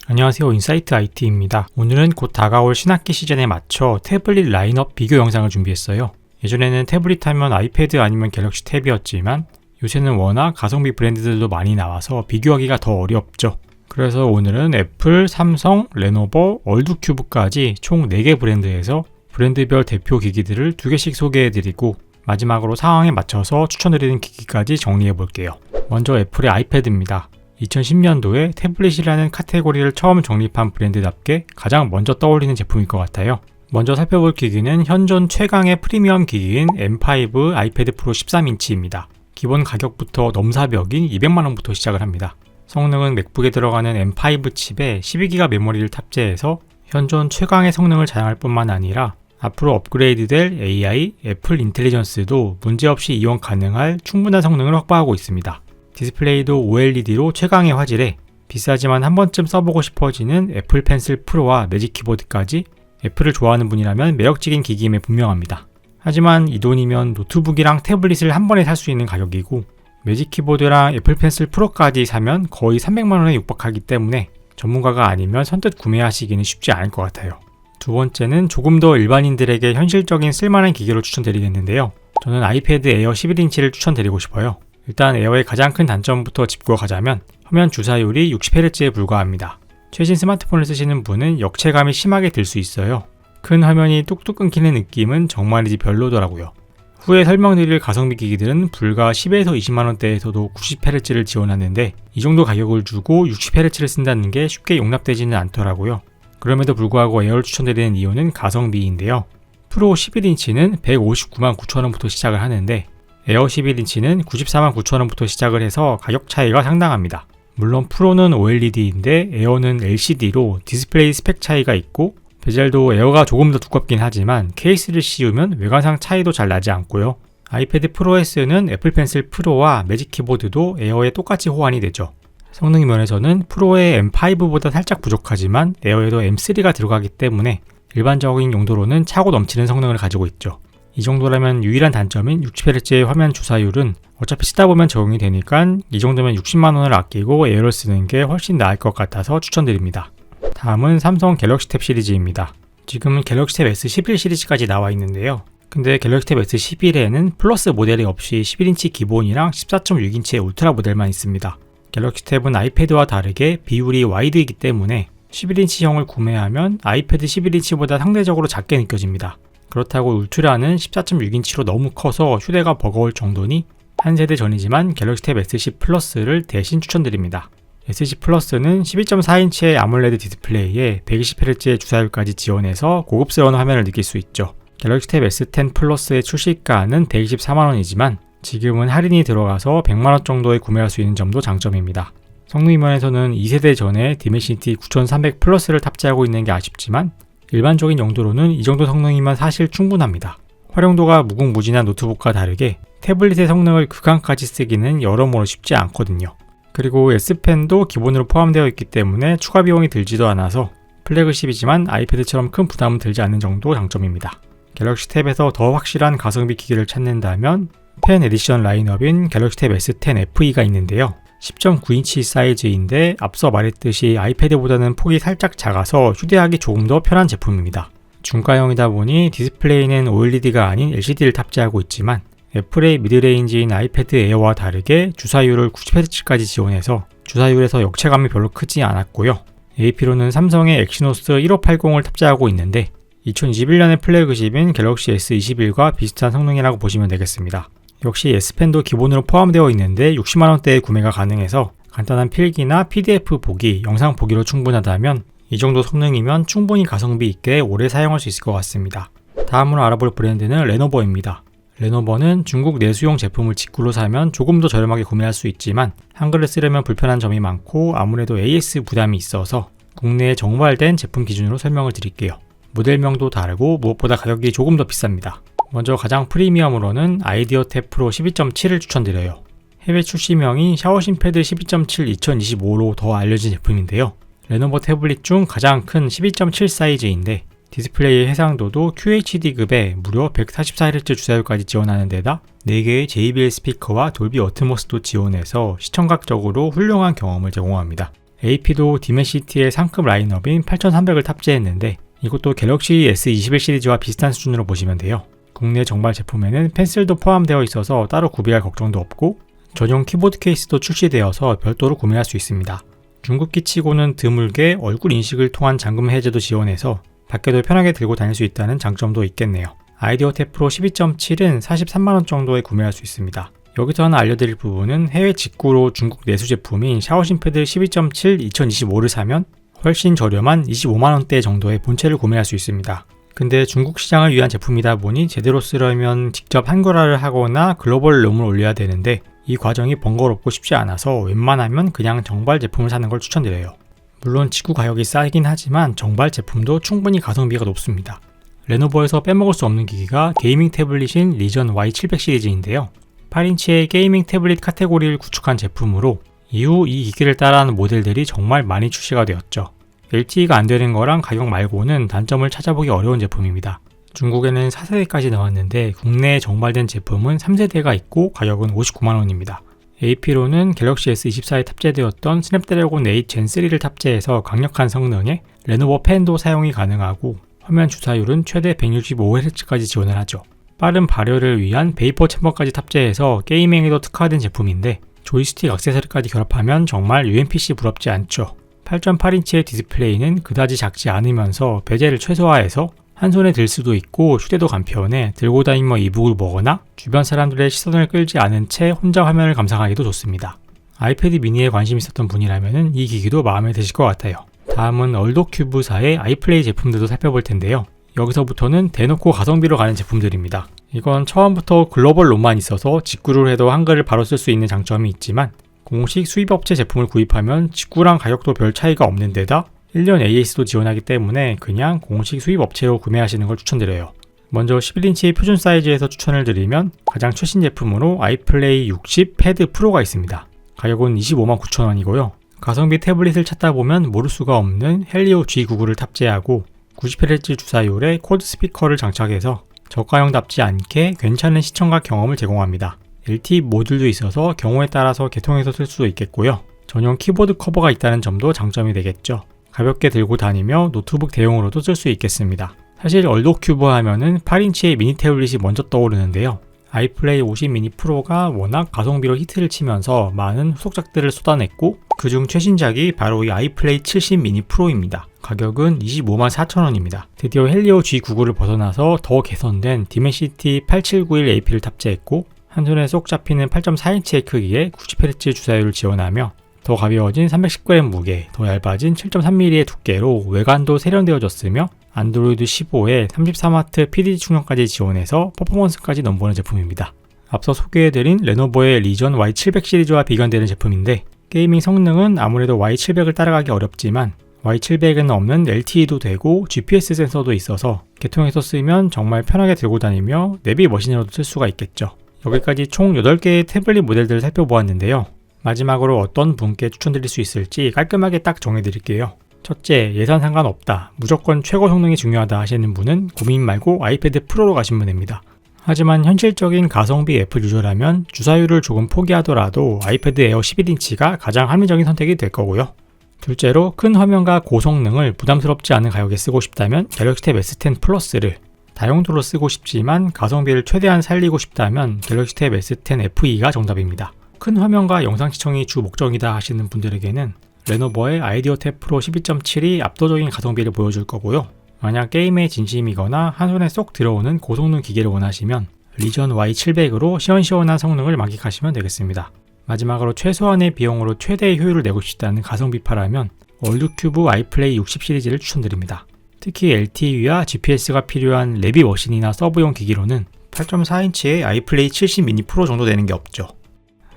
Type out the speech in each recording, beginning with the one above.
안녕하세요, 인사이트 IT입니다. 오늘은 곧 다가올 신학기 시즌에 맞춰 태블릿 라인업 비교 영상을 준비했어요. 예전에는 태블릿 하면 아이패드 아니면 갤럭시 탭이었지만 요새는 워낙 가성비 브랜드들도 많이 나와서 비교하기가 더 어렵죠. 그래서 오늘은 애플, 삼성, 레노버, 월드큐브까지 총 4개 브랜드에서 브랜드별 대표 기기들을 2개씩 소개해드리고 마지막으로 상황에 맞춰서 추천드리는 기기까지 정리해볼게요. 먼저 애플의 아이패드입니다. 2010년도에 태블릿이라는 카테고리를 처음 정립한 브랜드답게 가장 먼저 떠올리는 제품일 것 같아요. 먼저 살펴볼 기기는 현존 최강의 프리미엄 기기인 M5 아이패드 프로 13인치입니다. 기본 가격부터 넘사벽인 200만원부터 시작을 합니다. 성능은 맥북에 들어가는 M5 칩에 12기가 메모리를 탑재해서 현존 최강의 성능을 자랑할 뿐만 아니라 앞으로 업그레이드될 AI, 애플 인텔리전스도 문제없이 이용 가능할 충분한 성능을 확보하고 있습니다. 디스플레이도 OLED로 최강의 화질에 비싸지만 한 번쯤 써보고 싶어지는 애플 펜슬 프로와 매직 키보드까지 애플을 좋아하는 분이라면 매력적인 기기임에 분명합니다. 하지만 이 돈이면 노트북이랑 태블릿을 한 번에 살 수 있는 가격이고 매직 키보드랑 애플 펜슬 프로까지 사면 거의 300만원에 육박하기 때문에 전문가가 아니면 선뜻 구매하시기는 쉽지 않을 것 같아요. 두 번째는 조금 더 일반인들에게 현실적인 쓸만한 기기를 추천드리겠는데요. 저는 아이패드 에어 11인치를 추천드리고 싶어요. 일단 에어의 가장 큰 단점부터 짚고 가자면 화면 주사율이 60Hz에 불과합니다. 최신 스마트폰을 쓰시는 분은 역체감이 심하게 들 수 있어요. 큰 화면이 뚝뚝 끊기는 느낌은 정말이지 별로더라고요. 후에 설명드릴 가성비 기기들은 불과 10에서 20만원대에서도 90Hz를 지원하는데 이 정도 가격을 주고 60Hz를 쓴다는 게 쉽게 용납되지는 않더라고요. 그럼에도 불구하고 에어를 추천드리는 이유는 가성비인데요. 프로 11인치는 159만 9천원부터 시작을 하는데 에어 11인치는 94만 9천원부터 시작을 해서 가격 차이가 상당합니다. 물론 프로는 OLED인데 에어는 LCD로 디스플레이 스펙 차이가 있고 베젤도 에어가 조금 더 두껍긴 하지만 케이스를 씌우면 외관상 차이도 잘 나지 않고요. 아이패드 프로 S는 애플 펜슬 프로와 매직 키보드도 에어에 똑같이 호환이 되죠. 성능 면에서는 프로의 M5보다 살짝 부족하지만 에어에도 M3가 들어가기 때문에 일반적인 용도로는 차고 넘치는 성능을 가지고 있죠. 이 정도라면 유일한 단점인 60Hz의 화면 주사율은 어차피 쓰다 보면 적응이 되니까 이 정도면 60만원을 아끼고 에어를 쓰는 게 훨씬 나을 것 같아서 추천드립니다. 다음은 삼성 갤럭시 탭 시리즈입니다. 지금은 갤럭시 탭 S11 시리즈까지 나와 있는데요. 근데 갤럭시 탭 S11에는 플러스 모델이 없이 11인치 기본이랑 14.6인치의 울트라 모델만 있습니다. 갤럭시 탭은 아이패드와 다르게 비율이 와이드이기 때문에 11인치형을 구매하면 아이패드 11인치보다 상대적으로 작게 느껴집니다. 그렇다고 울트라는 14.6인치로 너무 커서 휴대가 버거울 정도니 한 세대 전이지만 갤럭시 탭 S10 플러스를 대신 추천드립니다. S10 플러스는 12.4인치의 아몰레드 디스플레이에 120Hz의 주사율까지 지원해서 고급스러운 화면을 느낄 수 있죠. 갤럭시 탭 S10 플러스의 출시가는 124만원이지만 지금은 할인이 들어가서 100만원 정도에 구매할 수 있는 점도 장점입니다. 성능 면에서는 2세대 전에 디멘시티 9300 플러스를 탑재하고 있는 게 아쉽지만 일반적인 용도로는 이 정도 성능이면 사실 충분합니다. 활용도가 무궁무진한 노트북과 다르게 태블릿의 성능을 극한까지 쓰기는 여러모로 쉽지 않거든요. 그리고 S펜도 기본으로 포함되어 있기 때문에 추가 비용이 들지도 않아서 플래그십이지만 아이패드처럼 큰 부담은 들지 않는 정도 장점입니다. 갤럭시 탭에서 더 확실한 가성비 기기를 찾는다면 펜 에디션 라인업인 갤럭시 탭 S10 FE가 있는데요. 10.9인치 사이즈인데 앞서 말했듯이 아이패드보다는 폭이 살짝 작아서 휴대하기 조금 더 편한 제품입니다. 중가형이다 보니 디스플레이는 OLED가 아닌 LCD를 탑재하고 있지만 애플의 미드레인지인 아이패드 에어와 다르게 주사율을 90Hz까지 지원해서 주사율에서 역체감이 별로 크지 않았고요. AP로는 삼성의 엑시노스 1580을 탑재하고 있는데 2021년의 플래그십인 갤럭시 S21과 비슷한 성능이라고 보시면 되겠습니다. 역시 S펜도 기본으로 포함되어 있는데 60만원대에 구매가 가능해서 간단한 필기나 PDF 보기, 영상 보기로 충분하다면 이 정도 성능이면 충분히 가성비 있게 오래 사용할 수 있을 것 같습니다. 다음으로 알아볼 브랜드는 레노버입니다. 레노버는 중국 내수용 제품을 직구로 사면 조금 더 저렴하게 구매할 수 있지만 한글을 쓰려면 불편한 점이 많고 아무래도 AS 부담이 있어서 국내에 정발된 제품 기준으로 설명을 드릴게요. 모델명도 다르고 무엇보다 가격이 조금 더 비쌉니다. 먼저 가장 프리미엄으로는 아이디어 탭 프로 12.7을 추천드려요. 해외 출시명이 샤오신 패드 12.7 2025로 더 알려진 제품인데요. 레노버 태블릿 중 가장 큰 12.7 사이즈인데 디스플레이의 해상도도 QHD급에 무려 144Hz 주사율까지 지원하는 데다 4개의 JBL 스피커와 돌비 어트모스도 지원해서 시청각적으로 훌륭한 경험을 제공합니다. AP도 디멘시티의 상급 라인업인 8300을 탑재했는데 이것도 갤럭시 S21 시리즈와 비슷한 수준으로 보시면 돼요. 국내 정발 제품에는 펜슬도 포함되어 있어서 따로 구비할 걱정도 없고 전용 키보드 케이스도 출시되어서 별도로 구매할 수 있습니다. 중국기 치고는 드물게 얼굴 인식을 통한 잠금 해제도 지원해서 밖에도 편하게 들고 다닐 수 있다는 장점도 있겠네요. 아이디어 탭 프로 12.7은 43만원 정도에 구매할 수 있습니다. 여기서 하나 알려드릴 부분은 해외 직구로 중국 내수 제품인 샤오신 패드 12.7 2025를 사면 훨씬 저렴한 25만원대 정도의 본체를 구매할 수 있습니다. 근데 중국 시장을 위한 제품이다 보니 제대로 쓰려면 직접 한글화를 하거나 글로벌 롬을 올려야 되는데 이 과정이 번거롭고 쉽지 않아서 웬만하면 그냥 정발 제품을 사는 걸 추천드려요. 물론 직구 가격이 싸긴 하지만 정발 제품도 충분히 가성비가 높습니다. 레노버에서 빼먹을 수 없는 기기가 게이밍 태블릿인 리전 Y700 시리즈인데요. 8인치의 게이밍 태블릿 카테고리를 구축한 제품으로 이후 이 기기를 따라하는 모델들이 정말 많이 출시가 되었죠. LTE가 안 되는 거랑 가격 말고는 단점을 찾아보기 어려운 제품입니다. 중국에는 4세대까지 나왔는데 국내에 정발된 제품은 3세대가 있고 가격은 59만원입니다. AP로는 갤럭시 S24에 탑재되었던 스냅드래곤 8 젠3를 탑재해서 강력한 성능에 레노버 펜도 사용이 가능하고 화면 주사율은 최대 165Hz까지 지원을 하죠. 빠른 발열을 위한 베이퍼 챔버까지 탑재해서 게이밍에도 특화된 제품인데 조이스틱 액세서리까지 결합하면 정말 UMPC 부럽지 않죠. 8.8인치의 디스플레이는 그다지 작지 않으면서 베젤을 최소화해서 한 손에 들 수도 있고 휴대도 간편해 들고 다니며 이북을 보거나 주변 사람들의 시선을 끌지 않은 채 혼자 화면을 감상하기도 좋습니다. 아이패드 미니에 관심 있었던 분이라면 이 기기도 마음에 드실 것 같아요. 다음은 얼도큐브사의 아이플레이 제품들도 살펴볼 텐데요. 여기서부터는 대놓고 가성비로 가는 제품들입니다. 이건 처음부터 글로벌 롬만 있어서 직구를 해도 한글을 바로 쓸 수 있는 장점이 있지만 공식 수입업체 제품을 구입하면 직구랑 가격도 별 차이가 없는 데다 1년 AS도 지원하기 때문에 그냥 공식 수입업체로 구매하시는 걸 추천드려요. 먼저 11인치 표준 사이즈에서 추천을 드리면 가장 최신 제품으로 아이플레이 60 패드 프로가 있습니다. 가격은 25만 9천원이고요. 가성비 태블릿을 찾다 보면 모를 수가 없는 헬리오 G99를 탑재하고 90Hz 주사율의 쿼드 스피커를 장착해서 저가형답지 않게 괜찮은 시청각 경험을 제공합니다. LTE 모듈도 있어서 경우에 따라서 개통해서 쓸 수도 있겠고요. 전용 키보드 커버가 있다는 점도 장점이 되겠죠. 가볍게 들고 다니며 노트북 대용으로도 쓸 수 있겠습니다. 사실 얼도큐브 하면은 8인치의 미니 태블릿이 먼저 떠오르는데요. 아이플레이 50 미니 프로가 워낙 가성비로 히트를 치면서 많은 후속작들을 쏟아냈고 그중 최신작이 바로 이 아이플레이 70 미니 프로입니다. 가격은 25만 4천원입니다. 드디어 헬리오 G99를 벗어나서 더 개선된 디멘시티 8791 AP를 탑재했고 한손에 쏙 잡히는 8.4인치의 크기에 90Hz 주사율을 지원하며 더 가벼워진 310g 무게, 더 얇아진 7.3mm의 두께로 외관도 세련되어졌으며 안드로이드 15에 34W PD 충전까지 지원해서 퍼포먼스까지 넘보는 제품입니다. 앞서 소개해드린 레노버의 리전 Y700 시리즈와 비견되는 제품인데 게이밍 성능은 아무래도 Y700을 따라가기 어렵지만 Y700에는 없는 LTE도 되고 GPS 센서도 있어서 개통해서 쓰면 정말 편하게 들고 다니며 내비 머신으로도 쓸 수가 있겠죠. 여기까지 총 8개의 태블릿 모델들을 살펴보았는데요. 마지막으로 어떤 분께 추천드릴 수 있을지 깔끔하게 딱 정해드릴게요. 첫째, 예산 상관없다, 무조건 최고 성능이 중요하다 하시는 분은 고민 말고 아이패드 프로로 가시면 됩니다. 하지만 현실적인 가성비 애플 유저라면 주사율을 조금 포기하더라도 아이패드 에어 11인치가 가장 합리적인 선택이 될 거고요. 둘째로 큰 화면과 고성능을 부담스럽지 않은 가격에 쓰고 싶다면 갤럭시 탭 S10 플러스를, 다용도로 쓰고 싶지만 가성비를 최대한 살리고 싶다면 갤럭시 탭 S10 FE가 정답입니다. 큰 화면과 영상 시청이 주 목적이다 하시는 분들에게는 레노버의 아이디어 탭 프로 12.7이 압도적인 가성비를 보여줄 거고요. 만약 게임에 진심이거나 한손에 쏙 들어오는 고성능 기계를 원하시면 리전 Y700으로 시원시원한 성능을 만끽하시면 되겠습니다. 마지막으로 최소한의 비용으로 최대의 효율을 내고 싶다는 가성비파라면 얼도큐브 아이플레이 60 시리즈를 추천드립니다. 특히 LTE와 GPS가 필요한 레비 머신이나 서브용 기기로는 8.4인치의 아이플레이 70 미니 프로 정도 되는 게 없죠.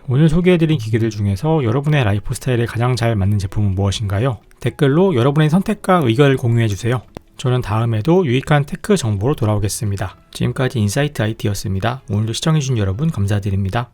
오늘 소개해드린 기기들 중에서 여러분의 라이프 스타일에 가장 잘 맞는 제품은 무엇인가요? 댓글로 여러분의 선택과 의견을 공유해주세요. 저는 다음에도 유익한 테크 정보로 돌아오겠습니다. 지금까지 인사이트 IT였습니다. 오늘도 시청해주신 여러분 감사드립니다.